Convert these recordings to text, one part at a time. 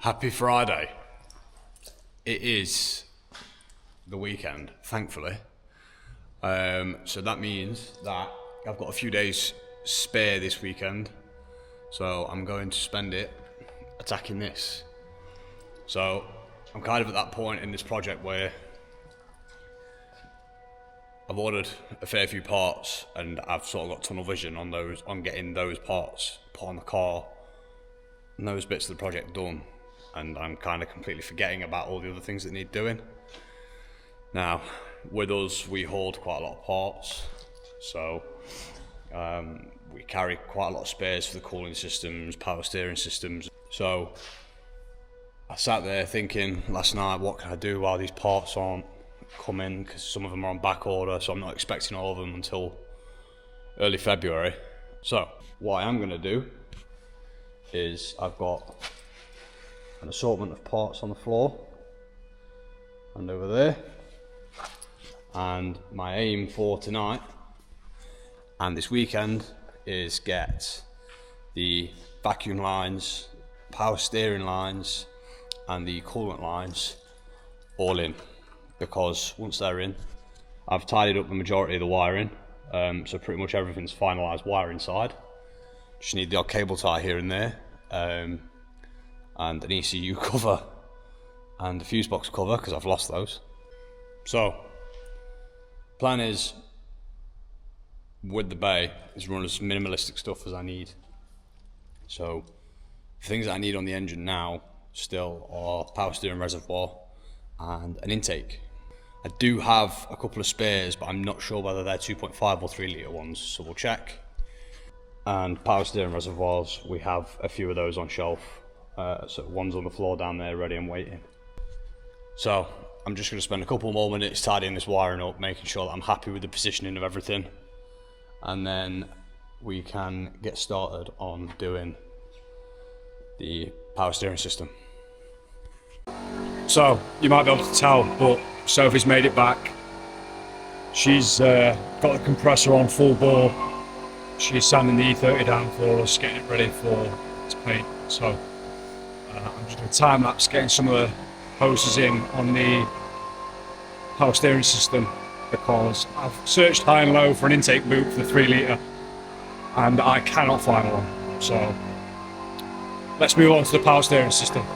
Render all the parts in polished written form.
Happy Friday. It is the weekend, thankfully. So that means that I've got a few days spare this weekend. So I'm going to spend it attacking this. So I'm kind of at that point in this project where I've ordered a fair few parts and I've sort of got tunnel vision on getting those parts put on the car and those bits of the project done. And I'm kind of completely forgetting about all the other things that need doing. Now, with us, we hold quite a lot of parts, so we carry quite a lot of spares for the cooling systems, power steering systems. So I sat there thinking last night, what can I do while these parts aren't coming, because some of them are on back order, so I'm not expecting all of them until early February. So what I am going to do is I've got an assortment of parts on the floor and over there, and my aim for tonight and this weekend is get the vacuum lines, power steering lines and the coolant lines all in, because once they're in, I've tidied up the majority of the wiring, so pretty much everything's finalised wiring side. Just need the odd cable tie here and there, and an ECU cover and a fuse box cover because I've lost those. So plan is, with the bay, is run as minimalistic stuff as I need. So things that I need on the engine now still are power steering reservoir and an intake. I do have a couple of spares, but I'm not sure whether they're 2.5 or 3 litre ones, so we'll check. And power steering reservoirs, we have a few of those on shelf. So one's on the floor down there ready and waiting. So I'm just going to spend a couple more minutes tidying this wiring up, making sure that I'm happy with the positioning of everything, and then we can get started on doing the power steering system. So you might be able to tell, but Sophie's made it back. She's got the compressor on full bore. She's sanding the E30 down for us, getting it ready for its paint. So I'm just going to time lapse getting some of the hoses in on the power steering system, because I've searched high and low for an intake boot for the 3 litre and I cannot find one. So let's move on to the power steering system.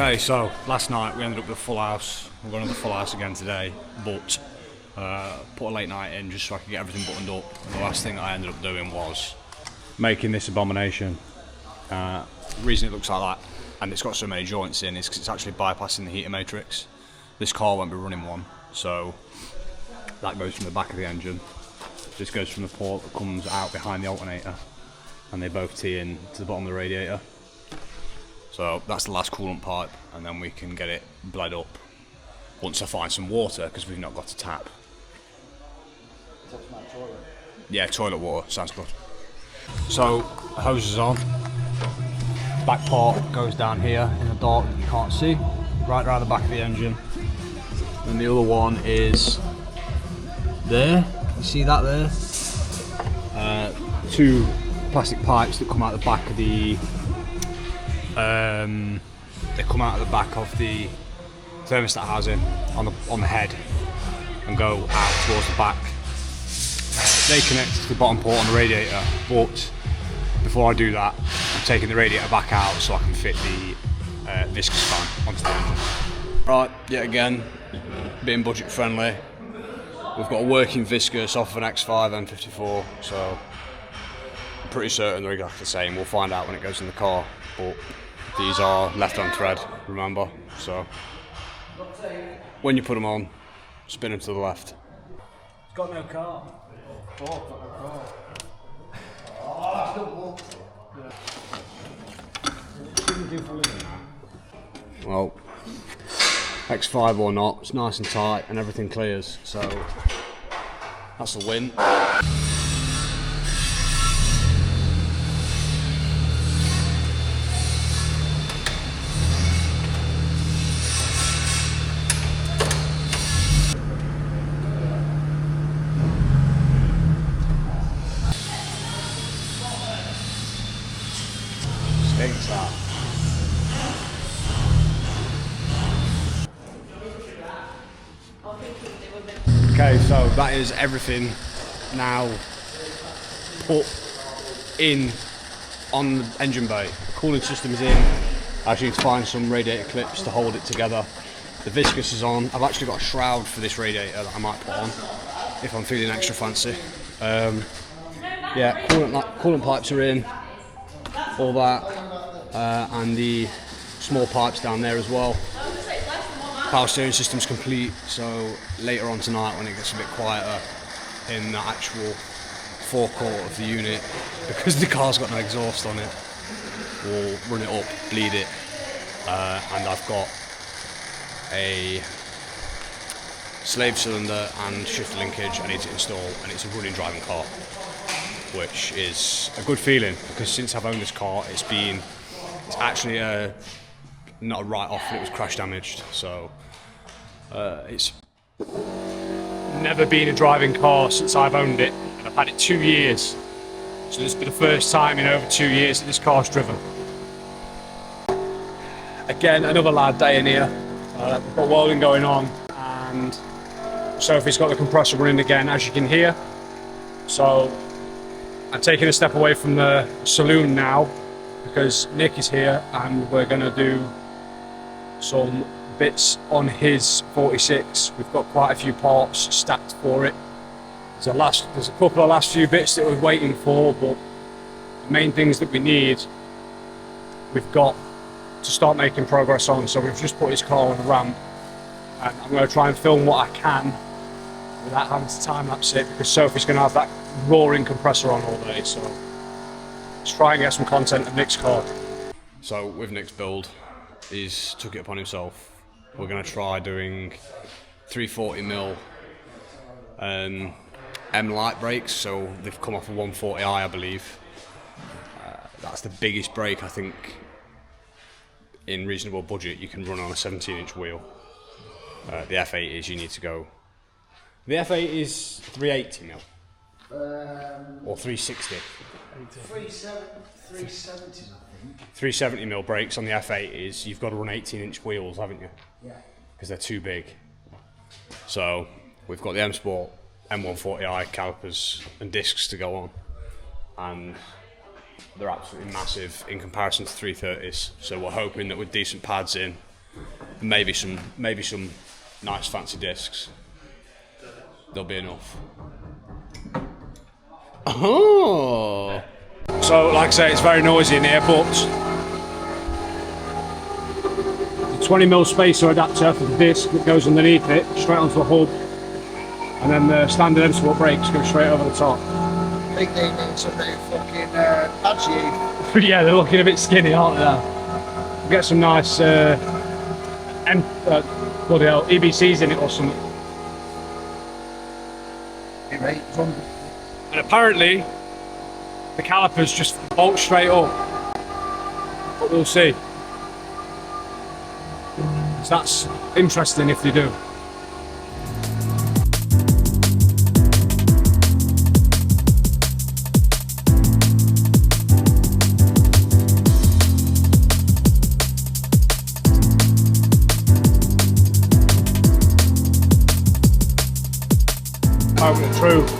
Okay, so last night we ended up with a full house. We're going to the full house again today, but put a late night in just so I could get everything buttoned up. And the last thing that I ended up doing was making this abomination. The reason it looks like that, and it's got so many joints in, is because it's actually bypassing the heater matrix. This car won't be running one, so that goes from the back of the engine. This goes from the port that comes out behind the alternator, and they both tee in to the bottom of the radiator. So that's the last coolant pipe, and then we can get it bled up once I find some water, because we've not got a tap. Yeah, toilet water, sounds good. So, hose is on. back part goes down here in the dark that you can't see, right around the back of the engine. And the other one is there. You see that there? Two plastic pipes that come out the back of the. They come out of the back of the thermostat housing on the head and go out towards the back. They connect to the bottom port on the radiator, but before I do that, I'm taking the radiator back out so I can fit the viscous fan onto the engine. Right, yet again, being budget friendly, we've got a working viscous off of an X5 M54, so I'm pretty certain they're exactly the same. We'll find out when it goes in the car, but these are left on thread, remember, so when you put them on, spin them to the left. It's got no car. Oh, got no car. Well, X5 or not, it's nice and tight and everything clears, so that's a win. Stinks that. Okay, so that is everything now put in on the engine bay. The cooling system is in. I actually need to find some radiator clips to hold it together. The viscous is on. I've actually got a shroud for this radiator that I might put on if I'm feeling extra fancy. Yeah, coolant pipes are in, all that, and the small pipes down there as well. Power steering system's complete, so later on tonight when it gets a bit quieter in the actual forecourt of the unit, because the car's got no exhaust on it, we'll run it up, bleed it, and I've got a slave cylinder and shifter linkage I need to install, and it's a running driving car, which is a good feeling because since I've owned this car it's actually not a write-off, it was crash damaged, so it's Never been a driving car since I've owned it, and I've had it 2 years, so this will be the first time in over 2 years that this car's driven. Again, another lad day in here. We've got welding going on, and Sophie's got the compressor running again, as you can hear. So I'm taking a step away from the saloon now because Nick is here, and we're going to do some bits on his 46. We've got quite a few parts stacked for it. There's a couple of last few bits that we're waiting for, but the main things that we need, we've got to start making progress on. So we've just put his car on a ramp, and I'm going to try and film what I can without having to time-lapse it, because Sophie's going to have that roaring compressor on all day. So let's try and get some content of Nick's car. So with Nick's build, he's took it upon himself. We're going to try doing 340mm M light brakes, so they've come off a 140i, I believe. That's the biggest brake I think in reasonable budget you can run on a 17-inch wheel. The F8 is, you need to go. The F8 is 380mm or 360. 370, I think. 370mm brakes on the F8 is, you've got to run 18-inch wheels, haven't you? Yeah. Because they're too big. So we've got the M Sport M140i calipers and discs to go on, and they're absolutely massive in comparison to 330s. So we're hoping that with decent pads in, and maybe some nice fancy discs, there'll be enough. Oh. So like I say, it's very noisy in here, but the 20mm spacer adapter for the disc that goes underneath it, straight onto the hub, and then the standard M Sport brakes go straight over the top. I think they need some new fucking pads. Yeah, they're looking a bit skinny, aren't they? We'll get some nice bloody hell, EBCs in it or something. And apparently the calipers just bolt straight up. but we'll see. So that's interesting if they do. Moment of truth.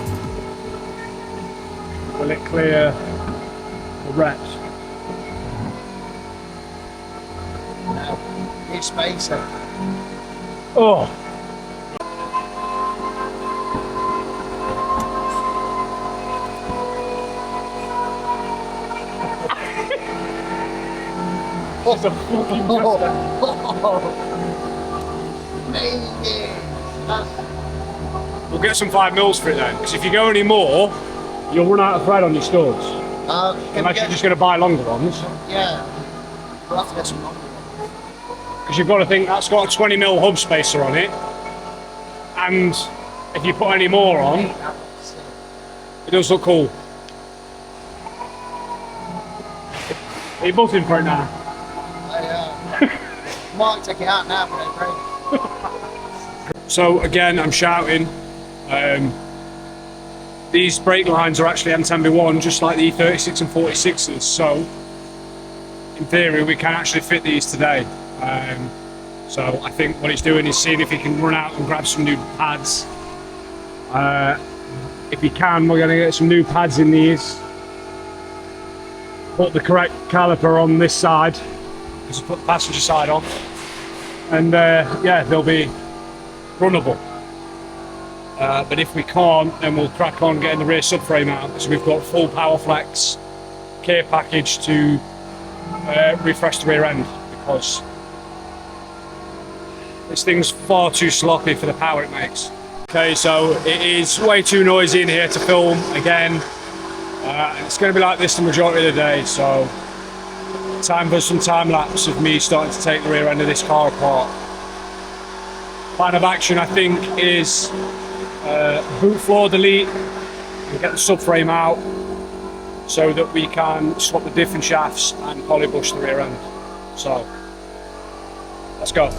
Will it clear the reps? No, it's spacer. Oh! What a fucking We'll get some 5mm for it then, because if you go any more, you'll run out of thread on your studs. Unless you're just going to buy longer ones. Yeah, we'll have to get some longer ones. Because you've got to think that's got a 20mm hub spacer on it, and if you put any more on, it does look cool. Are you buzzing for it now? Might take it out now, but it's great. So again, I'm shouting. These brake lines are actually M10B1, just like the E36 and 46s. So in theory, we can actually fit these today. So I think what he's doing is seeing if he can run out and grab some new pads. If he can, we're going to get some new pads in these. Put the correct caliper on this side, because put the passenger side on, and yeah, they'll be runnable. But if we can't, then we'll crack on getting the rear subframe out, because we've got full PowerFlex care package to refresh the rear end, because this thing's far too sloppy for the power it makes. Okay, so it is way too noisy in here to film again. It's going to be like this the majority of the day, so time for some time lapse of me starting to take the rear end of this car apart. Plan of action, I think, is boot floor delete and get the subframe out so that we can swap the different shafts and polybush the rear end. So let's go.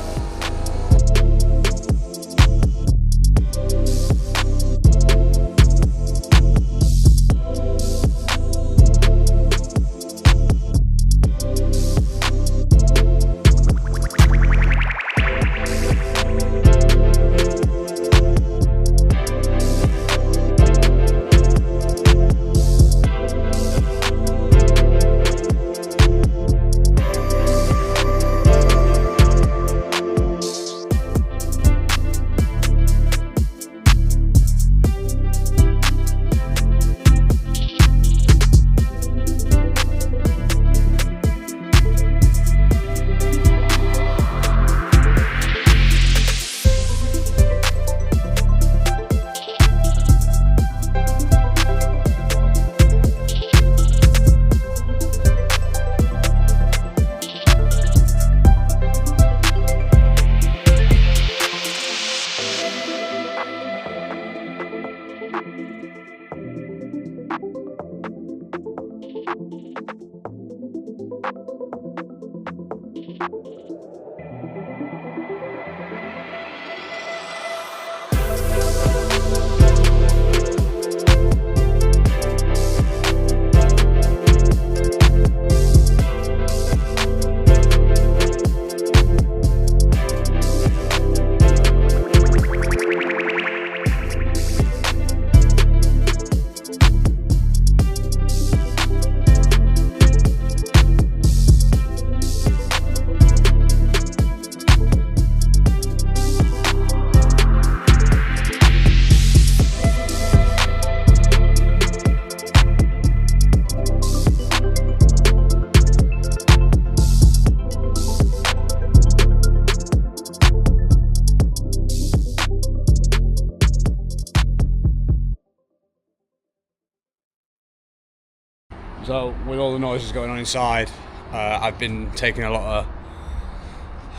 So with all the noises going on inside, I've been taking a lot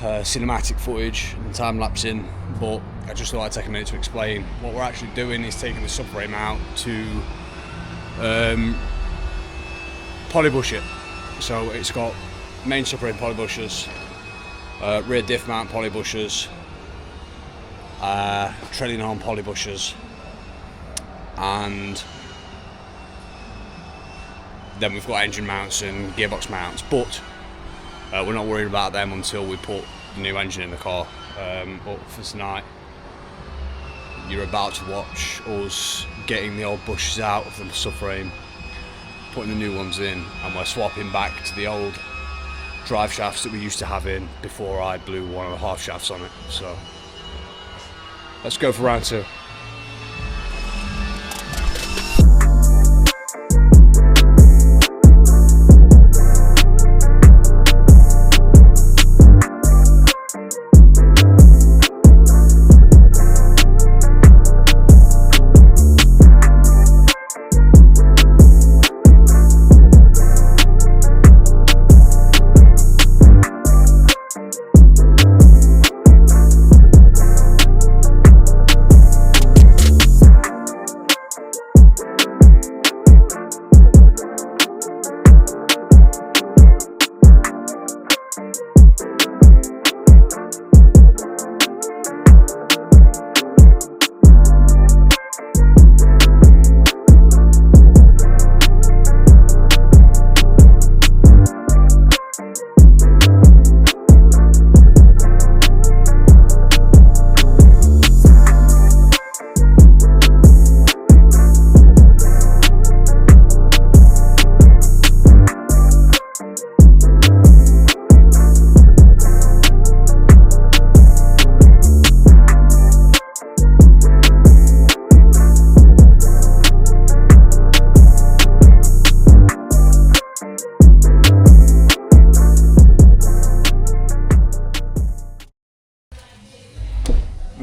of cinematic footage and time lapsing, but I just thought I'd take a minute to explain. What we're actually doing is taking the subframe out to polybush it. So it's got main subframe polybushers, rear diff mount polybushers, treading arm polybushers, and then we've got engine mounts and gearbox mounts, but we're not worried about them until we put the new engine in the car. But for tonight, you're about to watch us getting the old bushes out of the subframe, putting the new ones in, and we're swapping back to the old drive shafts that we used to have in before I blew one of the half shafts on it. So let's go for round 2.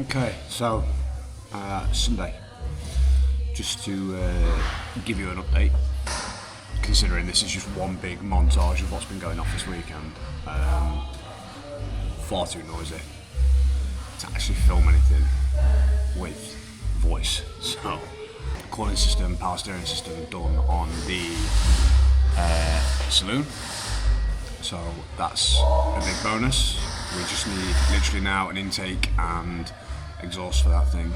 Okay, so Sunday, just to give you an update, considering this is just one big montage of what's been going off this weekend. Far too noisy to actually film anything with voice. So, cooling system, power steering system done on the saloon. So that's a big bonus. We just need literally now an intake and exhaust for that thing.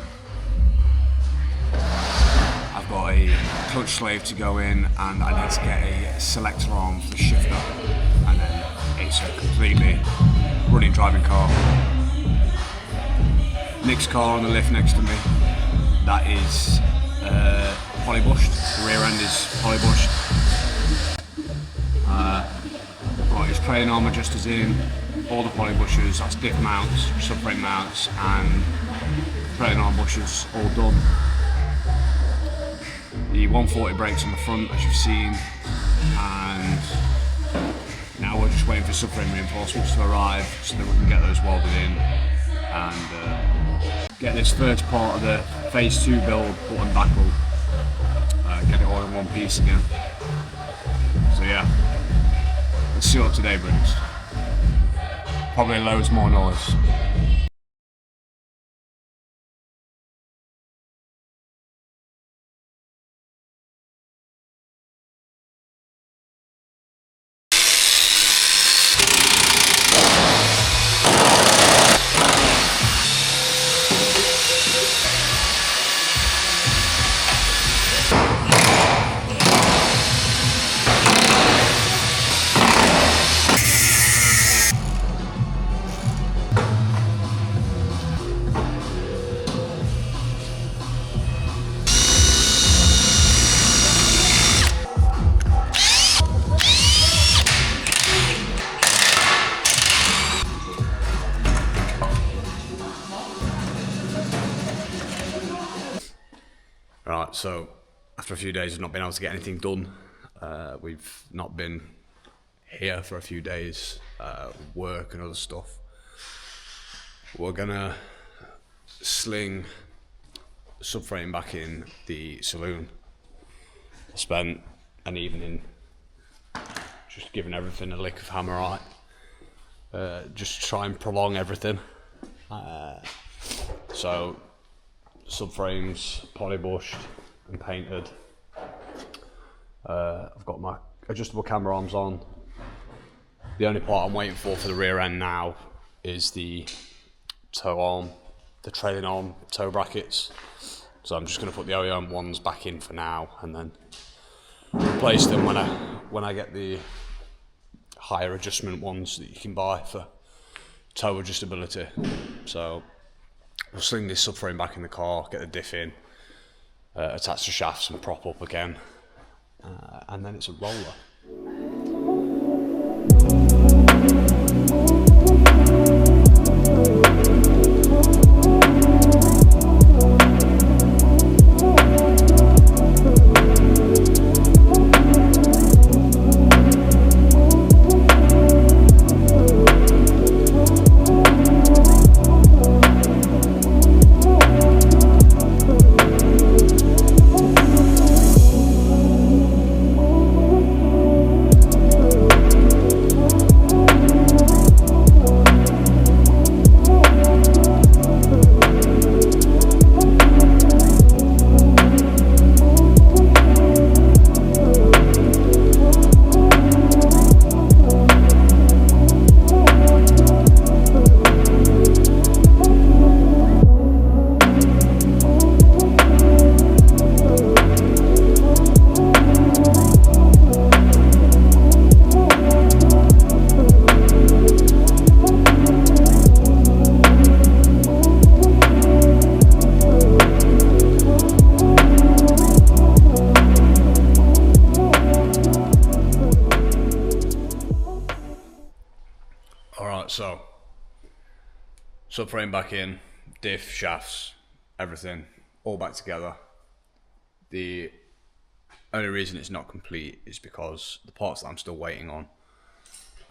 I've got a clutch slave to go in, and I need to get a selector arm for the shifter, and then it's a completely running driving car. Nick's car on the lift next to me, that is polybushed. The rear end is polybushed. Got his trailing arm adjusters in, all the polybushers, that's diff mounts, subframe mounts, and trailing arm bushers all done. The 140 brakes on the front, as you've seen, and now we're just waiting for subframe reinforcements to arrive so that we can get those welded in and get this first part of the phase 2 build button buckled, get it all in one piece again. So yeah, let's see what today brings. Probably loads more noise. Right, so after a few days of not being able to get anything done, we've not been here for a few days, work and other stuff. We're gonna sling subframe back in the saloon. Spent an evening just giving everything a lick of hammerite, just to try and prolong everything. So subframes polybushed and painted. I've got my adjustable camera arms on. The only part I'm waiting for the rear end now is the toe arm, the trailing arm toe brackets. So I'm just going to put the OEM ones back in for now, and then replace them when I get the higher adjustment ones that you can buy for toe adjustability. So we'll sling this subframe back in the car, get the diff in, attach the shafts and prop up again, and then it's a roller. So, subframe back in, diff, shafts, everything, all back together. The only reason it's not complete is because the parts that I'm still waiting on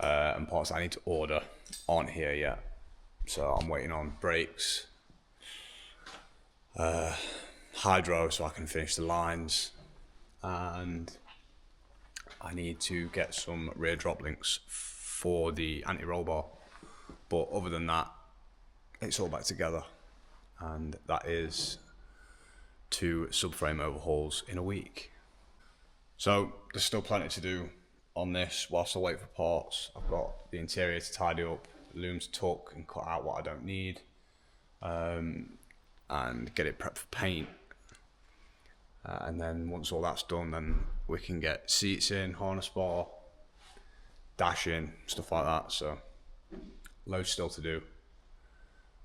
and parts that I need to order aren't here yet. So I'm waiting on brakes, hydro so I can finish the lines, and I need to get some rear drop links for the anti-roll bar. But other than that, it's all back together, and that is 2 subframe overhauls in a week. So there's still plenty to do on this whilst I wait for parts. I've got the interior to tidy up, loom to tuck and cut out what I don't need, and get it prepped for paint. And then once all that's done, then we can get seats in, harness bar, dash in, stuff like that. So loads still to do,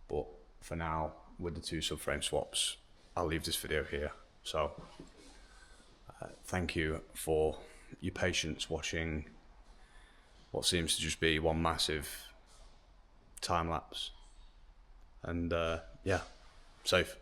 but for now, with the 2 subframe swaps, I'll leave this video here. So thank you for your patience watching what seems to just be one massive time lapse, and yeah, safe.